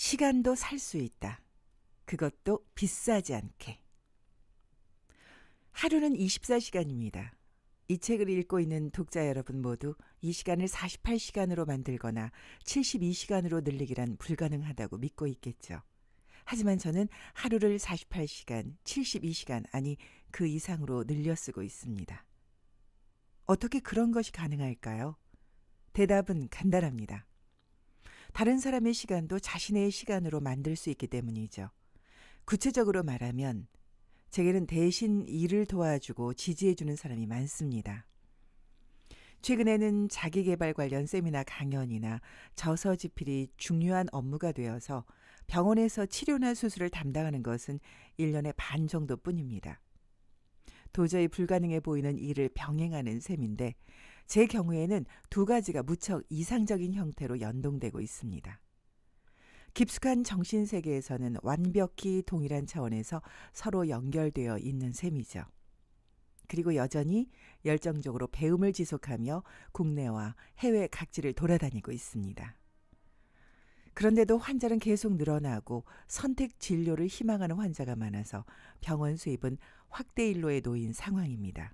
시간도 살 수 있다. 그것도 비싸지 않게. 하루는 24시간입니다. 이 책을 읽고 있는 독자 여러분 모두 이 시간을 48시간으로 만들거나 72시간으로 늘리기란 불가능하다고 믿고 있겠죠. 하지만 저는 하루를 48시간, 72시간 아니 그 이상으로 늘려 쓰고 있습니다. 어떻게 그런 것이 가능할까요? 대답은 간단합니다. 다른 사람의 시간도 자신의 시간으로 만들 수 있기 때문이죠. 구체적으로 말하면 제게는 대신 일을 도와주고 지지해주는 사람이 많습니다. 최근에는 자기계발 관련 세미나 강연이나 저서집필이 중요한 업무가 되어서 병원에서 치료나 수술을 담당하는 것은 1년에 반 정도뿐입니다. 도저히 불가능해 보이는 일을 병행하는 셈인데 제 경우에는 두 가지가 무척 이상적인 형태로 연동되고 있습니다. 깊숙한 정신세계에서는 완벽히 동일한 차원에서 서로 연결되어 있는 셈이죠. 그리고 여전히 열정적으로 배움을 지속하며 국내와 해외 각지를 돌아다니고 있습니다. 그런데도 환자는 계속 늘어나고 선택 진료를 희망하는 환자가 많아서 병원 수입은 확대 일로에 놓인 상황입니다.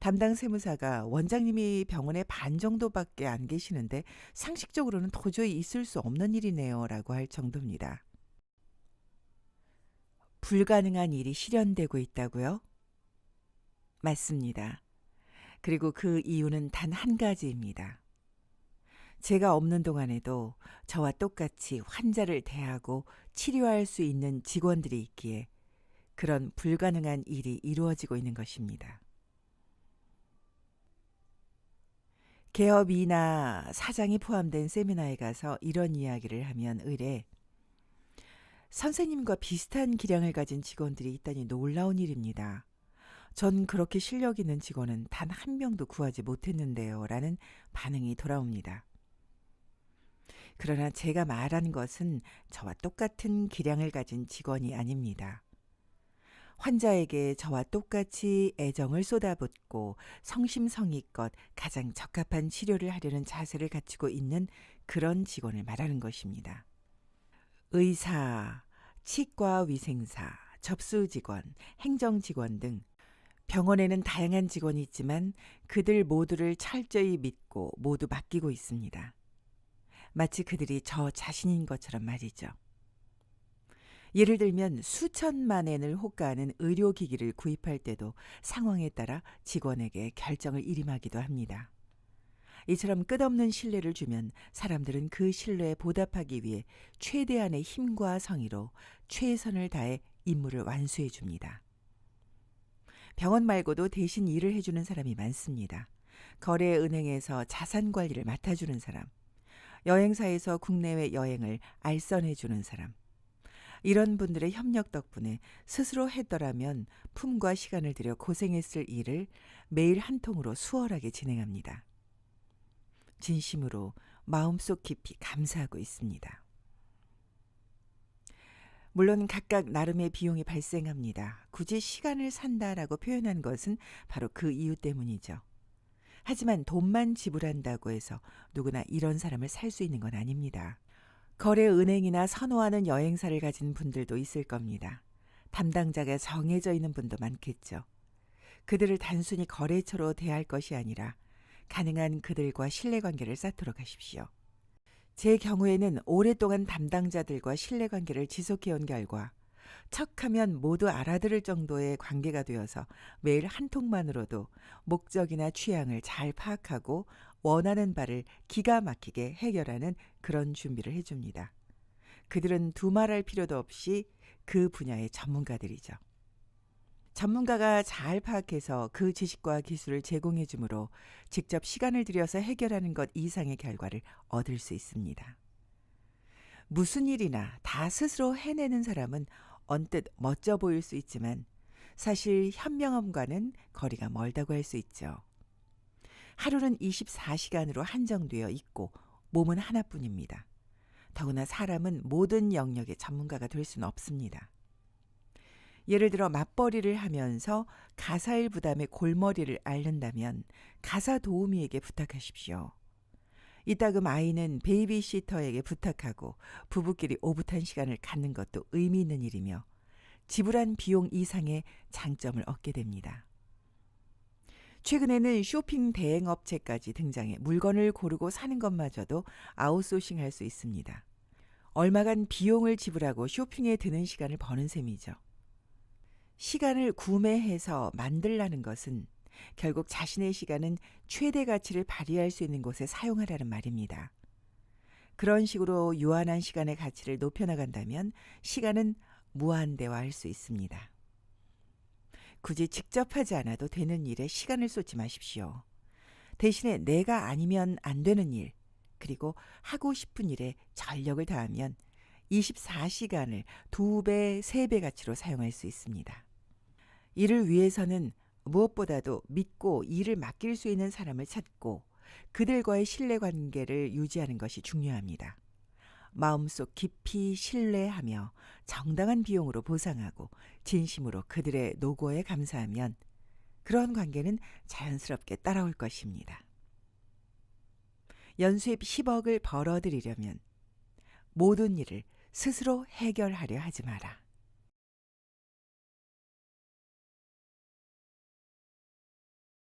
담당 세무사가 원장님이 병원에 반 정도밖에 안 계시는데 상식적으로는 도저히 있을 수 없는 일이네요 라고 할 정도입니다. 불가능한 일이 실현되고 있다고요? 맞습니다. 그리고 그 이유는 단 한 가지입니다. 제가 없는 동안에도 저와 똑같이 환자를 대하고 치료할 수 있는 직원들이 있기에 그런 불가능한 일이 이루어지고 있는 것입니다. 개업이나 사장이 포함된 세미나에 가서 이런 이야기를 하면 의뢰 선생님과 비슷한 기량을 가진 직원들이 있다니 놀라운 일입니다. 전 그렇게 실력 있는 직원은 단 한 명도 구하지 못했는데요. 라는 반응이 돌아옵니다. 그러나 제가 말하는 것은 저와 똑같은 기량을 가진 직원이 아닙니다. 환자에게 저와 똑같이 애정을 쏟아붓고 성심성의껏 가장 적합한 치료를 하려는 자세를 갖추고 있는 그런 직원을 말하는 것입니다. 의사, 치과위생사, 접수직원, 행정직원 등 병원에는 다양한 직원이 있지만 그들 모두를 철저히 믿고 모두 맡기고 있습니다. 마치 그들이 저 자신인 것처럼 말이죠. 예를 들면 수천만 엔을 호가하는 의료기기를 구입할 때도 상황에 따라 직원에게 결정을 일임하기도 합니다. 이처럼 끝없는 신뢰를 주면 사람들은 그 신뢰에 보답하기 위해 최대한의 힘과 성의로 최선을 다해 임무를 완수해 줍니다. 병원 말고도 대신 일을 해주는 사람이 많습니다. 거래은행에서 자산관리를 맡아주는 사람, 여행사에서 국내외 여행을 알선해주는 사람, 이런 분들의 협력 덕분에 스스로 했더라면 품과 시간을 들여 고생했을 일을 매일 한 통으로 수월하게 진행합니다. 진심으로 마음속 깊이 감사하고 있습니다. 물론 각각 나름의 비용이 발생합니다. 굳이 시간을 산다라고 표현한 것은 바로 그 이유 때문이죠. 하지만 돈만 지불한다고 해서 누구나 이런 사람을 살 수 있는 건 아닙니다. 거래은행이나 선호하는 여행사를 가진 분들도 있을 겁니다. 담당자가 정해져 있는 분도 많겠죠. 그들을 단순히 거래처로 대할 것이 아니라 가능한 그들과 신뢰관계를 쌓도록 하십시오. 제 경우에는 오랫동안 담당자들과 신뢰관계를 지속해온 결과 척하면 모두 알아들을 정도의 관계가 되어서 매일 한 통만으로도 목적이나 취향을 잘 파악하고 원하는 바를 기가 막히게 해결하는 그런 준비를 해줍니다. 그들은 두말할 필요도 없이 그 분야의 전문가들이죠. 전문가가 잘 파악해서 그 지식과 기술을 제공해 주므로 직접 시간을 들여서 해결하는 것 이상의 결과를 얻을 수 있습니다. 무슨 일이나 다 스스로 해내는 사람은 언뜻 멋져 보일 수 있지만 사실 현명함과는 거리가 멀다고 할 수 있죠. 하루는 24시간으로 한정되어 있고 몸은 하나뿐입니다. 더구나 사람은 모든 영역의 전문가가 될 수는 없습니다. 예를 들어 맞벌이를 하면서 가사일 부담의 골머리를 앓는다면 가사 도우미에게 부탁하십시오. 이따금 아이는 베이비시터에게 부탁하고 부부끼리 오붓한 시간을 갖는 것도 의미 있는 일이며 지불한 비용 이상의 장점을 얻게 됩니다. 최근에는 쇼핑 대행 업체까지 등장해 물건을 고르고 사는 것마저도 아웃소싱할 수 있습니다. 얼마간 비용을 지불하고 쇼핑에 드는 시간을 버는 셈이죠. 시간을 구매해서 만들라는 것은 결국 자신의 시간은 최대 가치를 발휘할 수 있는 곳에 사용하라는 말입니다. 그런 식으로 유한한 시간의 가치를 높여나간다면 시간은 무한대화할 수 있습니다. 굳이 직접 하지 않아도 되는 일에 시간을 쏟지 마십시오. 대신에 내가 아니면 안 되는 일, 그리고 하고 싶은 일에 전력을 다하면 24시간을 2배, 3배 가치로 사용할 수 있습니다. 이를 위해서는 무엇보다도 믿고 일을 맡길 수 있는 사람을 찾고 그들과의 신뢰관계를 유지하는 것이 중요합니다. 마음속 깊이 신뢰하며 정당한 비용으로 보상하고 진심으로 그들의 노고에 감사하면 그런 관계는 자연스럽게 따라올 것입니다. 연수입 10억을 벌어들이려면 모든 일을 스스로 해결하려 하지 마라.